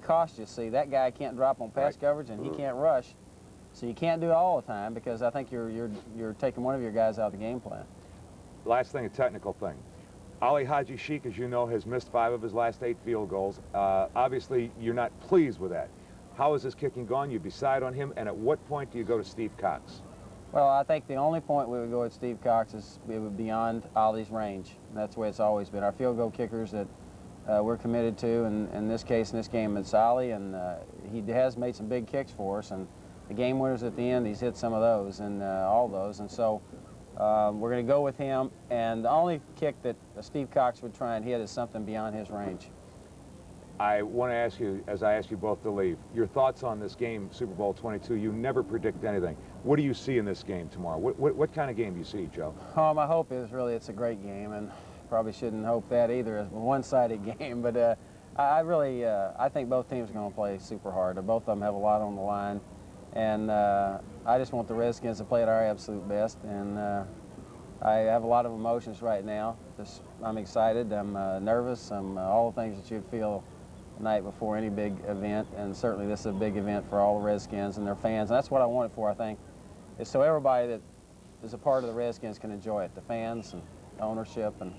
cost you. See, that guy can't drop on pass coverage, and he can't rush. So you can't do it all the time, because I think you're taking one of your guys out of the game plan. Last thing, a technical thing. Ali Haji Sheikh, as you know, has missed 5 of his last 8 field goals. Obviously, you're not pleased with that. How is his kicking gone? You decide on him, and at what point do you go to Steve Cox? Well, I think the only point we would go with Steve Cox is we would beyond Ollie's range. That's the way it's always been. Our field goal kickers that we're committed to, and in this case, in this game, it's Ollie, and he has made some big kicks for us, and the game winners at the end, he's hit some of those, and all those, and so we're going to go with him, and the only kick that Steve Cox would try and hit is something beyond his range. I want to ask you, as I ask you both to leave, your thoughts on this game, Super Bowl XXII. You never predict anything. What do you see in this game tomorrow? What kind of game do you see, Joe? My hope is really it's a great game, and probably shouldn't hope that either. It's a one-sided game, but I think both teams are going to play super hard. Both of them have a lot on the line, and I just want the Redskins to play at our absolute best, and I have a lot of emotions right now. I'm excited, I'm nervous, I'm all the things that you'd feel the night before any big event, and certainly this is a big event for all the Redskins and their fans, and that's what I want it for, I think, is so everybody that is a part of the Redskins can enjoy it, the fans and ownership and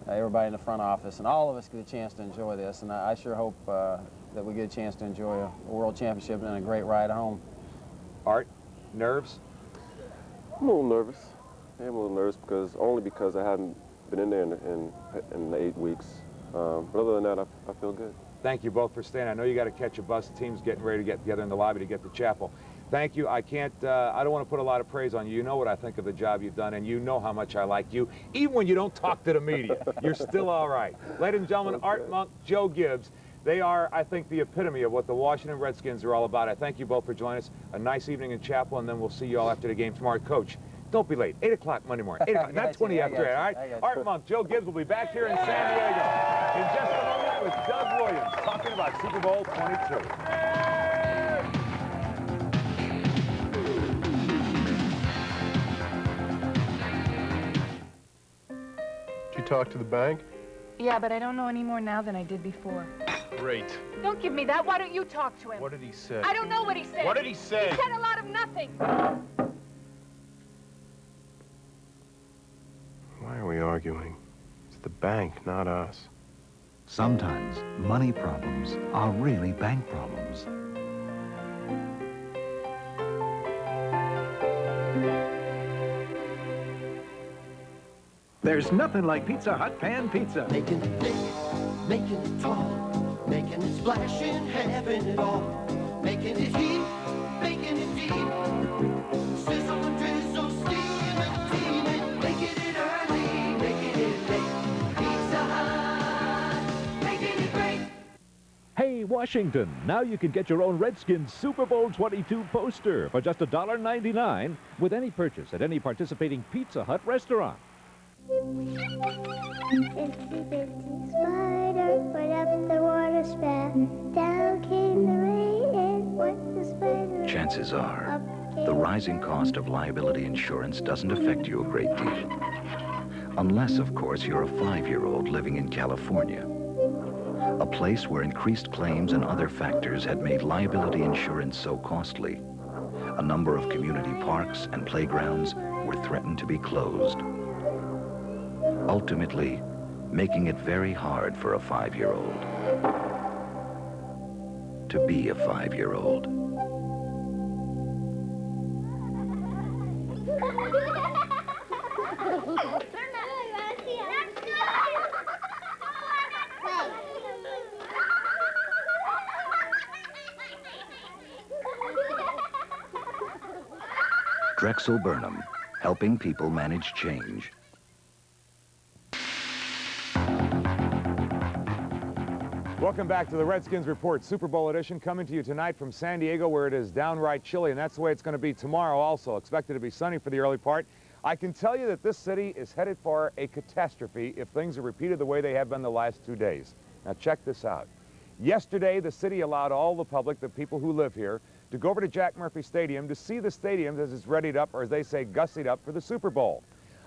everybody in the front office, and all of us get a chance to enjoy this, and I sure hope that we get a chance to enjoy a World Championship and a great ride home. Art, nerves? I'm a little nervous. I am a little nervous because I haven't been in there in the 8 weeks. But other than that, I feel good. Thank you both for staying. I know you got to catch a bus. The team's getting ready to get together in the lobby to get to chapel. Thank you. I don't want to put a lot of praise on you. You know what I think of the job you've done, and you know how much I like you. Even when you don't talk to the media, you're still all right. Ladies and gentlemen, Art Monk, Joe Gibbs. They are, I think, the epitome of what the Washington Redskins are all about. I thank you both for joining us. A nice evening in chapel, and then we'll see you all after the game tomorrow. Coach, don't be late. 8 o'clock Monday morning. 8 o'clock, not 20 after 8, all right? Art Monk, Joe Gibbs will be back here in San Diego in just a moment with Doug Williams talking about Super Bowl XXII. Did you talk to the bank? Yeah, but I don't know any more now than I did before. Great. Don't give me that. Why don't you talk to him? What did he say? I don't know what he said. What did he say? He said a lot of nothing. Why are we arguing? It's the bank, not us. Sometimes money problems are really bank problems. There's nothing like Pizza Hut pan pizza. Making it big, making it tall, making it splash and having it all. Making it heat, making it deep. Sizzle and drizzle, steam and team, making it early, making it late. Pizza Hut, making it great. Hey, Washington, now you can get your own Redskins Super Bowl XXII poster for just $1.99 with any purchase at any participating Pizza Hut restaurant. Itsy bitsy spider went up the water spout. Down came the rain and went the spider. Chances are, the rising cost of liability insurance doesn't affect you a great deal. Unless, of course, you're a 5-year-old living in California, a place where increased claims and other factors had made liability insurance so costly. A number of community parks and playgrounds were threatened to be closed, ultimately making it very hard for a 5-year-old to be a 5-year-old. Drexel Burnham, helping people manage change. Welcome back to the Redskins Report Super Bowl edition, coming to you tonight from San Diego, where it is downright chilly, and that's the way it's going to be tomorrow also. Expected to be sunny for the early part. I can tell you that this city is headed for a catastrophe if things are repeated the way they have been the last 2 days. Now check this out. Yesterday, the city allowed all the public, the people who live here, to go over to Jack Murphy Stadium to see the stadium as it's readied up, or as they say, gussied up for the Super Bowl.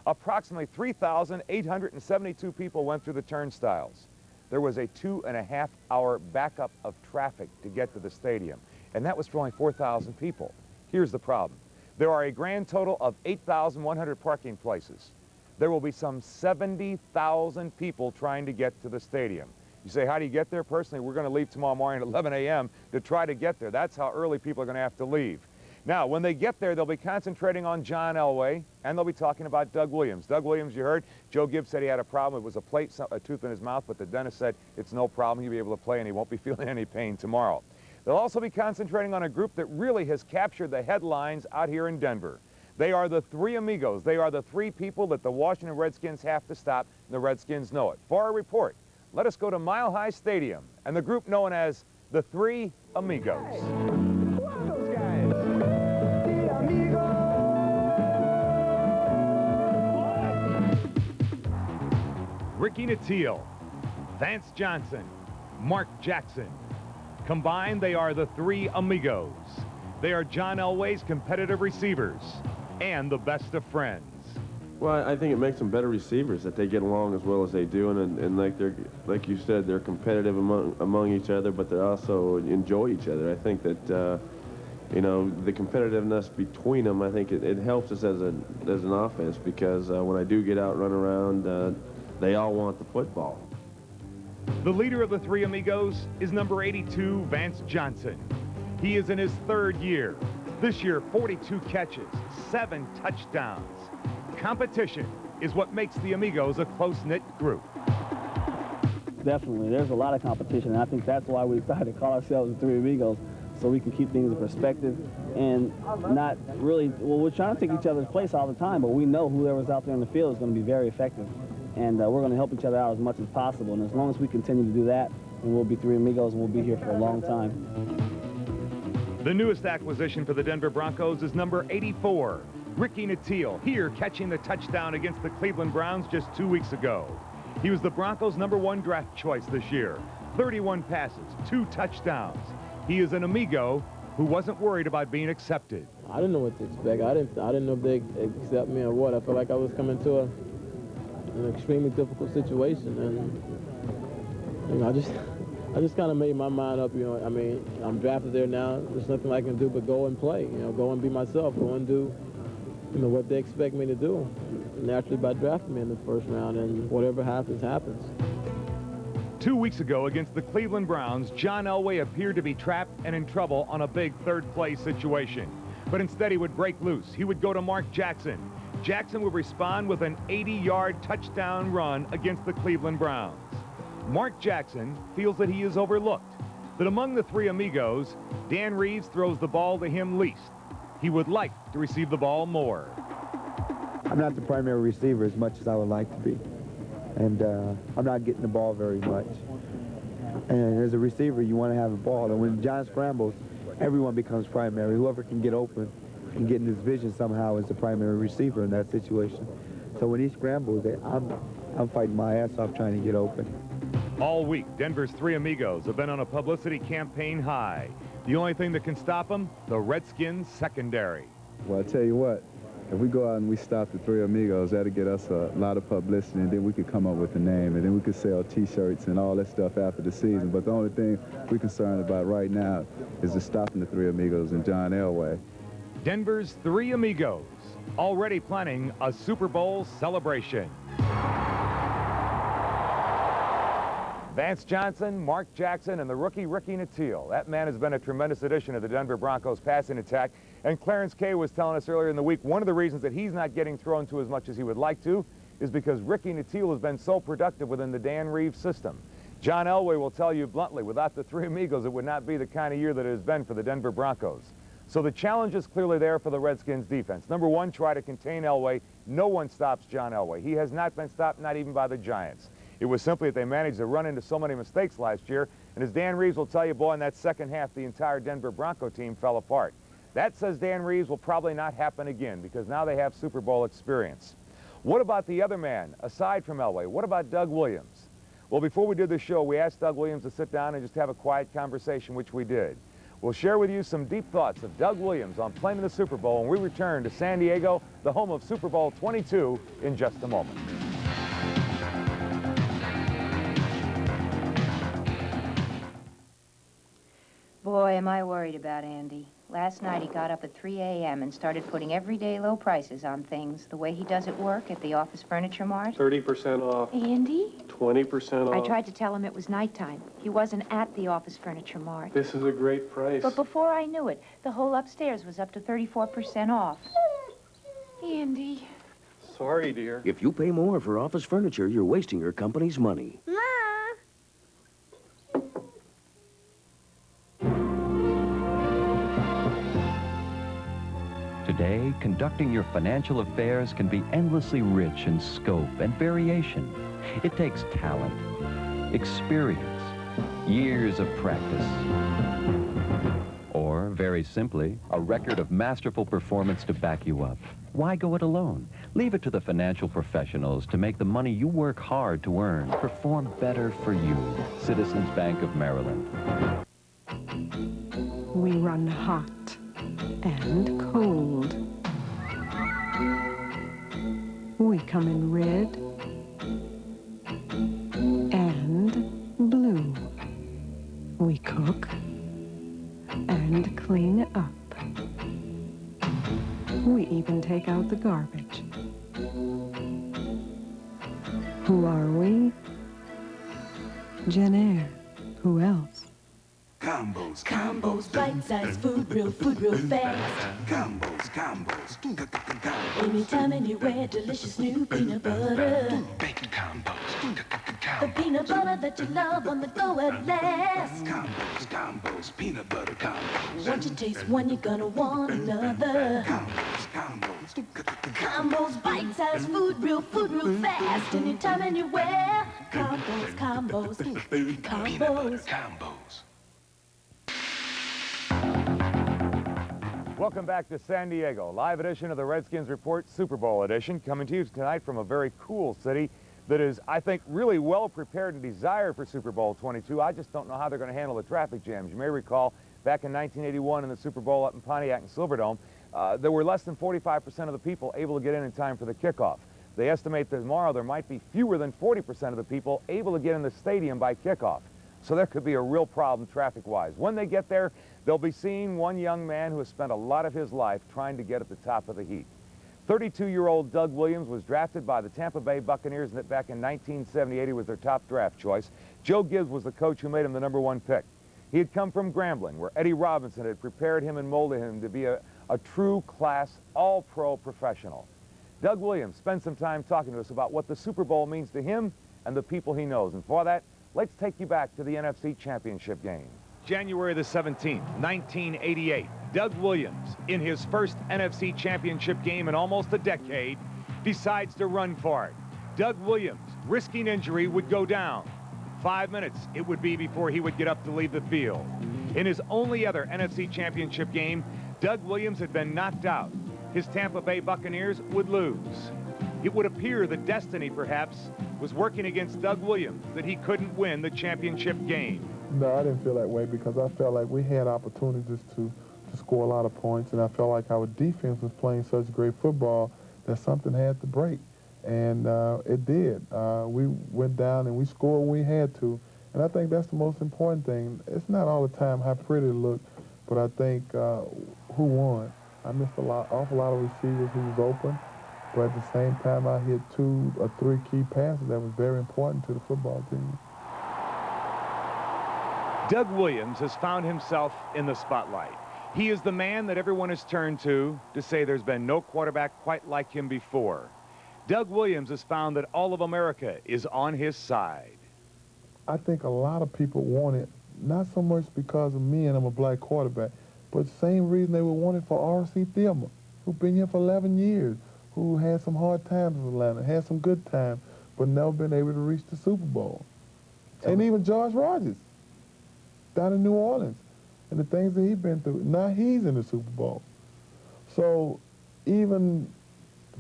Approximately 3,872 people went through the turnstiles. there was a 2.5-hour backup of traffic to get to the stadium, and that was for only 4,000 people. Here's the problem. There are a grand total of 8,100 parking places. There will be some 70,000 people trying to get to the stadium. You say, how do you get there? Personally, we're going to leave tomorrow morning at 11 a.m. to try to get there. That's how early people are going to have to leave. Now, when they get there, they'll be concentrating on John Elway, and they'll be talking about Doug Williams. Doug Williams, you heard, Joe Gibbs said he had a problem. It was a tooth in his mouth, but the dentist said it's no problem. He'll be able to play, and he won't be feeling any pain tomorrow. They'll also be concentrating on a group that really has captured the headlines out here in Denver. They are the three amigos. They are the three people that the Washington Redskins have to stop, and the Redskins know it. For our report, let us go to Mile High Stadium and the group known as the Three Amigos. Who are those guys? The amigos. Ricky Nattiel, Vance Johnson, Mark Jackson. Combined, they are the Three Amigos. They are John Elway's competitive receivers and the best of friends. Well, I think it makes them better receivers that they get along as well as they do, and like you said, they're competitive among each other, but they also enjoy each other. I think that you know, the competitiveness between them, I think it helps us as an offense, because when I do get out and run around, they all want the football. The leader of the Three Amigos is number 82, Vance Johnson. He is in his third year. This year, 42 catches, 7 touchdowns. Competition is what makes the Amigos a close-knit group. Definitely. There's a lot of competition, and I think that's why we decided to call ourselves the Three Amigos, so we can keep things in perspective and not really, well, we're trying to take each other's place all the time, but we know whoever's out there in the field is going to be very effective, and we're going to help each other out as much as possible, and as long as we continue to do that, then we'll be Three Amigos, and we'll be here for a long time. The newest acquisition for the Denver Broncos is number 84, Ricky Nattiel, here catching the touchdown against the Cleveland Browns just 2 weeks ago. He was the Broncos' #1 draft choice this year. 31 passes, 2 touchdowns. He is an amigo who wasn't worried about being accepted. I didn't know what to expect. I didn't know if they'd accept me or what. I felt like I was coming to an extremely difficult situation, and you know, I just kind of made my mind up. You know, I mean, I'm drafted there now. There's nothing I can do but go and play. You know, go and be myself. Go and do, you know, what they expect me to do. Naturally, by drafting me in the first round, and whatever happens, happens. 2 weeks ago against the Cleveland Browns, John Elway appeared to be trapped and in trouble on a big third-place situation. But instead, he would break loose. He would go to Mark Jackson. Jackson would respond with an 80-yard touchdown run against the Cleveland Browns. Mark Jackson feels that he is overlooked, that among the Three Amigos, Dan Reeves throws the ball to him least. He would like to receive the ball more. I'm not the primary receiver as much as I would like to be. And I'm not getting the ball very much. And as a receiver, you want to have the ball. And when John scrambles, everyone becomes primary. Whoever can get open and get in his vision somehow is the primary receiver in that situation. So when he scrambles, I'm fighting my ass off trying to get open. All week, Denver's Three Amigos have been on a publicity campaign high. The only thing that can stop them, the Redskins secondary. Well, I tell you what, if we go out and we stop the Three Amigos, that'll get us a lot of publicity, and then we could come up with a name, and then we could sell T-shirts and all that stuff after the season. But the only thing we're concerned about right now is just stopping the Three Amigos and John Elway. Denver's Three Amigos, already planning a Super Bowl celebration. Vance Johnson, Mark Jackson, and the rookie Ricky Nattiel. That man has been a tremendous addition to the Denver Broncos passing attack. And Clarence Kay was telling us earlier in the week, one of the reasons that he's not getting thrown to as much as he would like to is because Ricky Nattiel has been so productive within the Dan Reeves system. John Elway will tell you bluntly, without the Three Amigos, it would not be the kind of year that it has been for the Denver Broncos. So the challenge is clearly there for the Redskins defense. Number one, try to contain Elway. No one stops John Elway. He has not been stopped, not even by the Giants. It was simply that they managed to run into so many mistakes last year, and as Dan Reeves will tell you, boy, in that second half, the entire Denver Bronco team fell apart. That, says Dan Reeves, will probably not happen again because now they have Super Bowl experience. What about the other man, aside from Elway? What about Doug Williams? Well, before we did the show, we asked Doug Williams to sit down and just have a quiet conversation, which we did. We'll share with you some deep thoughts of Doug Williams on playing in the Super Bowl when we return to San Diego, the home of Super Bowl XXII, in just a moment. Boy, am I worried about Andy. Last night he got up at 3 a.m. and started putting everyday low prices on things, the way he does at work at the Office Furniture Mart. 30% off. Andy? 20% off. I tried to tell him it was nighttime. He wasn't at the Office Furniture Mart. This is a great price. But before I knew it, the whole upstairs was up to 34% off. Andy. Sorry, dear. If you pay more for office furniture, you're wasting your company's money. Today, conducting your financial affairs can be endlessly rich in scope and variation. It takes talent, experience, years of practice, or, very simply, a record of masterful performance to back you up. Why go it alone? Leave it to the financial professionals to make the money you work hard to earn perform better for you. Citizens Bank of Maryland. We run hot and cold. We come in red and blue. We cook and clean up. We even take out the garbage. Who are we? Jen Air. Who else? Combos, combos, bite-sized food real fast. Combos, combos, anytime, anywhere, delicious new peanut butter. Bacon combos, the peanut butter that you love on the go at last. Combos, combos, peanut butter combos. Once you taste one, you're gonna want another. Combos, combos, combos, bite-sized food real fast. Anytime, anywhere. Combos, combos, combos, combos. Welcome back to San Diego, live edition of the Redskins Report, Super Bowl edition, coming to you tonight from a very cool city that is, I think, really well prepared and desired for Super Bowl XXII. I just don't know how they're going to handle the traffic jams. You may recall back in 1981 in the Super Bowl up in Pontiac and Silverdome, there were less than 45% of the people able to get in time for the kickoff. They estimate that tomorrow there might be fewer than 40% of the people able to get in the stadium by kickoff. So there could be a real problem traffic-wise. When they get there, they'll be seeing one young man who has spent a lot of his life trying to get at the top of the heap. 32-year-old Doug Williams was drafted by the Tampa Bay Buccaneers back in 1978. He was their top draft choice. Joe Gibbs was the coach who made him the #1 pick. He had come from Grambling, where Eddie Robinson had prepared him and molded him to be a true class, all-pro professional. Doug Williams spent some time talking to us about what the Super Bowl means to him and the people he knows. And for that, let's take you back to the NFC Championship game. January the 17th, 1988, Doug Williams, in his first NFC Championship game in almost a decade, decides to run for it. Doug Williams, risking injury, would go down. 5 minutes it would be before he would get up to leave the field. In his only other NFC Championship game, Doug Williams had been knocked out. His Tampa Bay Buccaneers would lose. It would appear that destiny, perhaps, was working against Doug Williams, that he couldn't win the championship game. No, I didn't feel that way because I felt like we had opportunities to score a lot of points, and I felt like our defense was playing such great football that something had to break, and it did. We went down and we scored when we had to, and I think that's the most important thing. It's not all the time how pretty it looked, but I think who won. I missed awful lot of receivers who was open, but at the same time I hit 2 or 3 key passes that was very important to the football team. Doug Williams has found himself in the spotlight. He is the man that everyone has turned to say there's been no quarterback quite like him before. Doug Williams has found that all of America is on his side. I think a lot of people want it, not so much because of me and I'm a black quarterback, but the same reason they would want it for WRC-TV, who's been here for 11 years, who had some hard times with Atlanta, had some good times, but never been able to reach the Super Bowl. And even George Rogers down in New Orleans, and the things that he's been through. Now he's in the Super Bowl. So even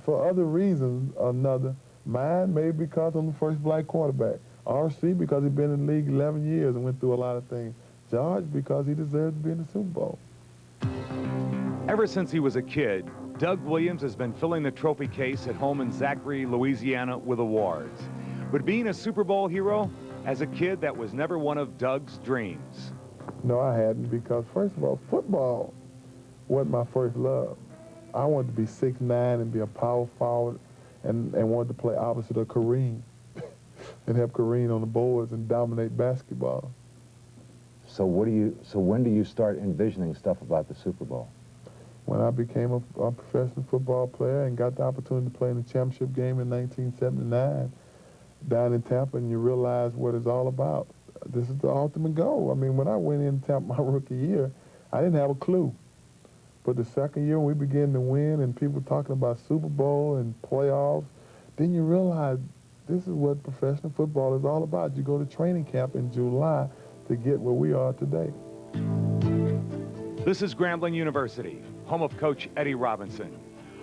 for other reasons or another, mine maybe because I'm the first black quarterback. RC because he's been in the league 11 years and went through a lot of things. George because he deserves to be in the Super Bowl. Ever since he was a kid, Doug Williams has been filling the trophy case at home in Zachary, Louisiana with awards. But being a Super Bowl hero, as a kid, that was never one of Doug's dreams. No, I hadn't, because first of all, football wasn't my first love. I wanted to be 6'9" and be a power forward and wanted to play opposite of Kareem and have Kareem on the boards and dominate basketball. So when do you start envisioning stuff about the Super Bowl? When I became a professional football player and got the opportunity to play in the championship game in 1979 down in Tampa, and you realize what it's all about. This is the ultimate goal. I mean, when I went in Tampa my rookie year, I didn't have a clue. But the second year, when we began to win and people talking about Super Bowl and playoffs, then you realize this is what professional football is all about. You go to training camp in July to get where we are today. This is Grambling University, home of Coach Eddie Robinson,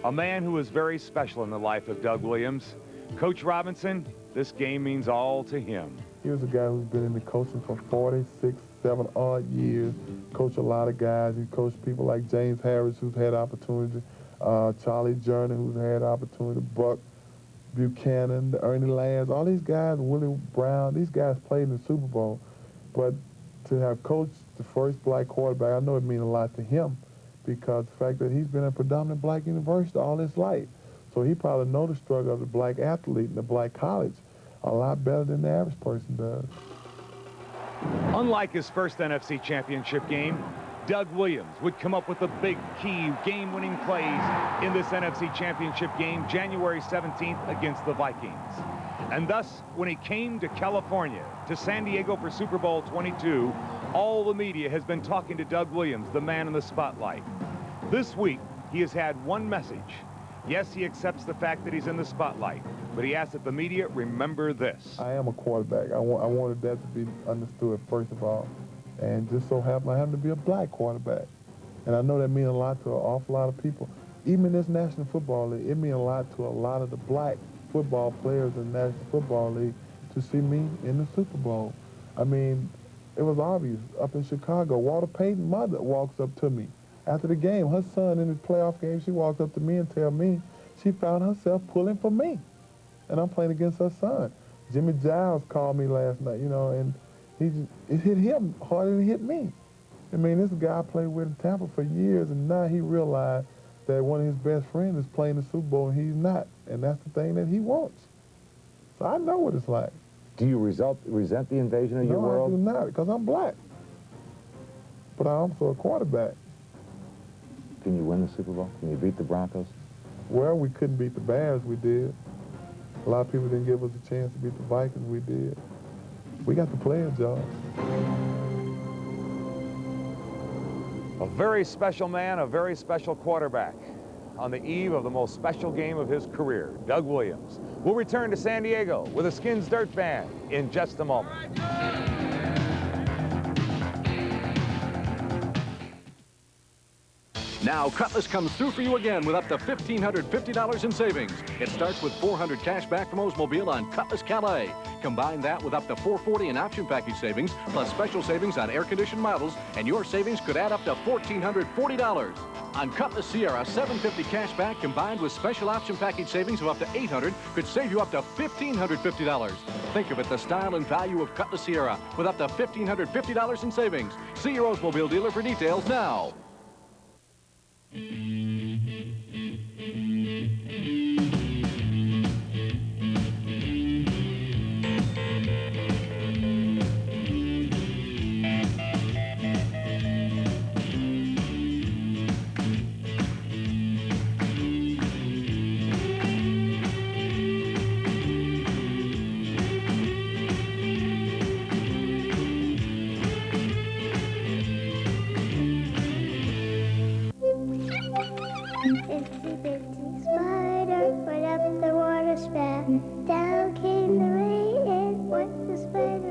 a man who is very special in the life of Doug Williams. Coach Robinson, this game means all to him. He was a guy who's been in the coaching for 46, 7 odd years, coached a lot of guys. He coached people like James Harris, who's had opportunity, Charlie Journey, who's had opportunity, Buck Buchanan, Ernie Lands, all these guys, Willie Brown, these guys played in the Super Bowl. But to have coached the first black quarterback, I know it means a lot to him because the fact that he's been at a predominant black university all his life. So he probably knows the struggle of the black athlete in the black college a lot better than the average person does. Unlike his first NFC championship game, Doug Williams would come up with the big key game-winning plays in this NFC championship game January 17th against the Vikings. And thus, when he came to California, to San Diego for Super Bowl XXII, all the media has been talking to Doug Williams, the man in the spotlight. This week, he has had one message. Yes, he accepts the fact that he's in the spotlight, but he asks that the media remember this. I am a quarterback. I wanted that to be understood, first of all. And just so happened I happen to be a black quarterback. And I know that means a lot to an awful lot of people. Even in this National Football League, it means a lot to a lot of the black football players in the National Football League to see me in the Super Bowl. I mean, it was obvious. Up in Chicago, Walter Payton's mother walks up to me. After the game, her son in his playoff game, she walks up to me and tells me she found herself pulling for me. And I'm playing against her son. Jimmy Giles called me last night, you know, and it hit him harder than it hit me. I mean, this guy I played with in Tampa for years, and now he realized that one of his best friends is playing the Super Bowl and he's not. And that's the thing that he wants. So I know what it's like. Do you resent the invasion of your world? No, I do not, because I'm black. But I'm also a quarterback. Can you win the Super Bowl? Can you beat the Broncos? Well, we couldn't beat the Bears, we did. A lot of people didn't give us a chance to beat the Vikings, we did. We got the players, y'all. A very special man, a very special quarterback. On the eve of the most special game of his career, Doug Williams will return to San Diego with a Skins Dirt Band in just a moment. Now, Cutlass comes through for you again with up to $1,550 in savings. It starts with $400 cash back from Oldsmobile on Cutlass Calais. Combine that with up to $440 in option package savings, plus special savings on air-conditioned models, and your savings could add up to $1,440. On Cutlass Sierra, $750 cash back combined with special option package savings of up to $800 could save you up to $1,550. Think of it, the style and value of Cutlass Sierra with up to $1,550 in savings. See your Oldsmobile dealer for details now.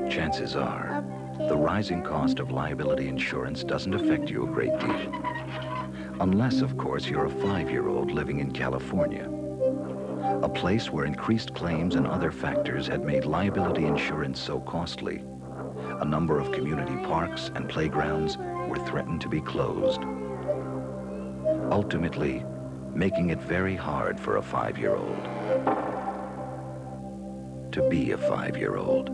Chances are, the rising cost of liability insurance doesn't affect you a great deal. Unless, of course, you're a 5-year-old living in California, a place where increased claims and other factors had made liability insurance so costly. A number of community parks and playgrounds were threatened to be closed, ultimately making it very hard for a 5-year-old to be a 5-year-old.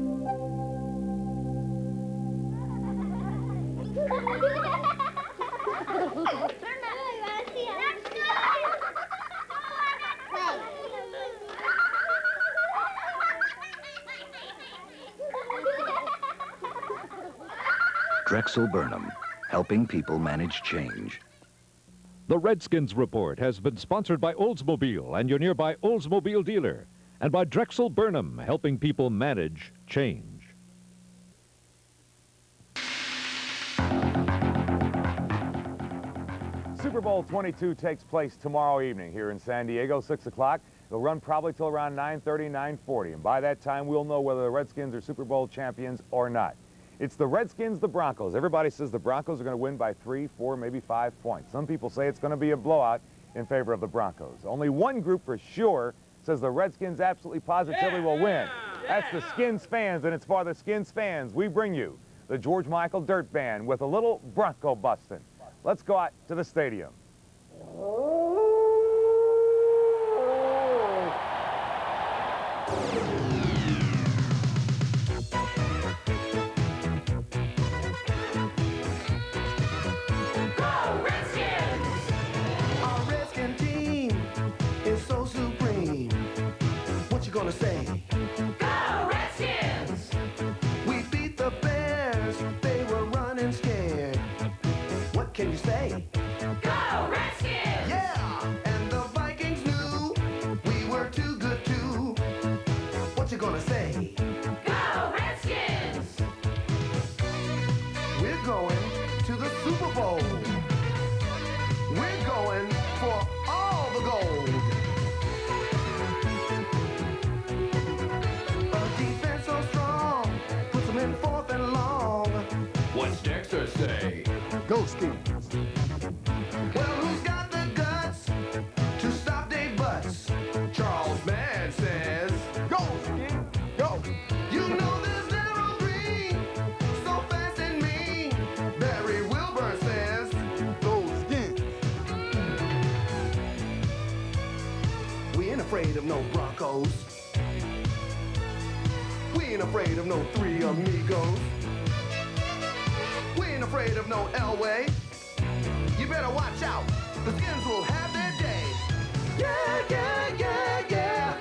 Drexel Burnham, helping people manage change. The Redskins Report has been sponsored by Oldsmobile and your nearby Oldsmobile dealer, and by Drexel Burnham, helping people manage change. Super Bowl XXII takes place tomorrow evening here in San Diego, 6 o'clock. It'll run probably till around 9:30, 9:40, and by that time we'll know whether the Redskins are Super Bowl champions or not. It's the Redskins, the Broncos. Everybody says the Broncos are going to win by 3, 4, maybe 5 points. Some people say it's going to be a blowout in favor of the Broncos. Only one group for sure says the Redskins absolutely positively will win. That's the Skins fans, and it's for the Skins fans we bring you the George Michael Dirt Band with a little Bronco bustin'. Let's go out to the stadium. Gonna say, go Redskins! We beat the Bears, they were running scared. What can you say? Go Redskins! Yeah, and the Vikings knew we were too good too. What you gonna say? Go Redskins! We're going to the Super Bowl. We're going for all the gold. What's Dexter say? Go Skins! Well, who's got the guts to stop Dave Butts? Charles Mann says, go Skins, go! You know there's Darryl Green, so fast and mean. Barry Wilburn says, go Skins! We ain't afraid of no Broncos. We ain't afraid of no Three Amigos. We ain't afraid of no Elway. You better watch out. The Skins will have their day. Yeah, yeah, yeah, yeah.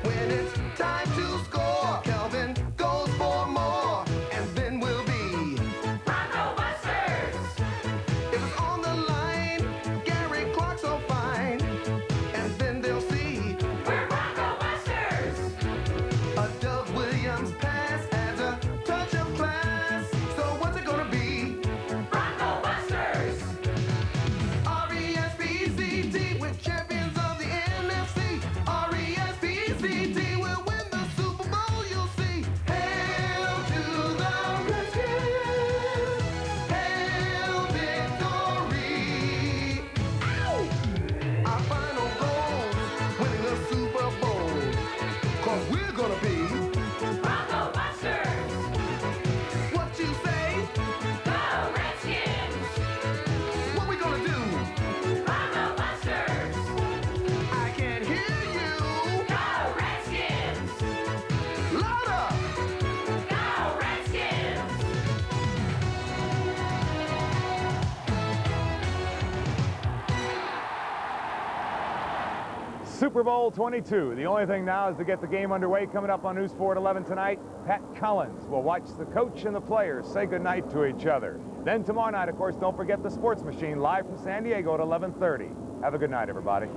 When it's time to score, Kelvin goes for more. And then we'll be Bronco Busters. If it's on the line, Gary Clark's so fine. And then they'll see we're Bronco Busters. A Dove Williams pass has a touch of class. So what's it gonna be? Bronco Busters! R-E-S-P-C-T, we're champions of the NFC. R-E-S-P-C-T, we'll win the Super Bowl, you'll see. Hail to the Redskins! Hail victory! Ow! Our final goal, winning the Super Bowl. 'Cause we're gonna be Bronco Busters! What you say? Go Redskins! What we gonna do? Bronco Busters! I can hear you! Go Redskins! Louder! Go Redskins! Super Bowl XXII. The only thing now is to get the game underway. Coming up on News 4 at 11 tonight, Pat Collins will watch the coach and the players say goodnight to each other. Then tomorrow night, of course, don't forget the Sports Machine live from San Diego at 11:30. Have a good night, everybody.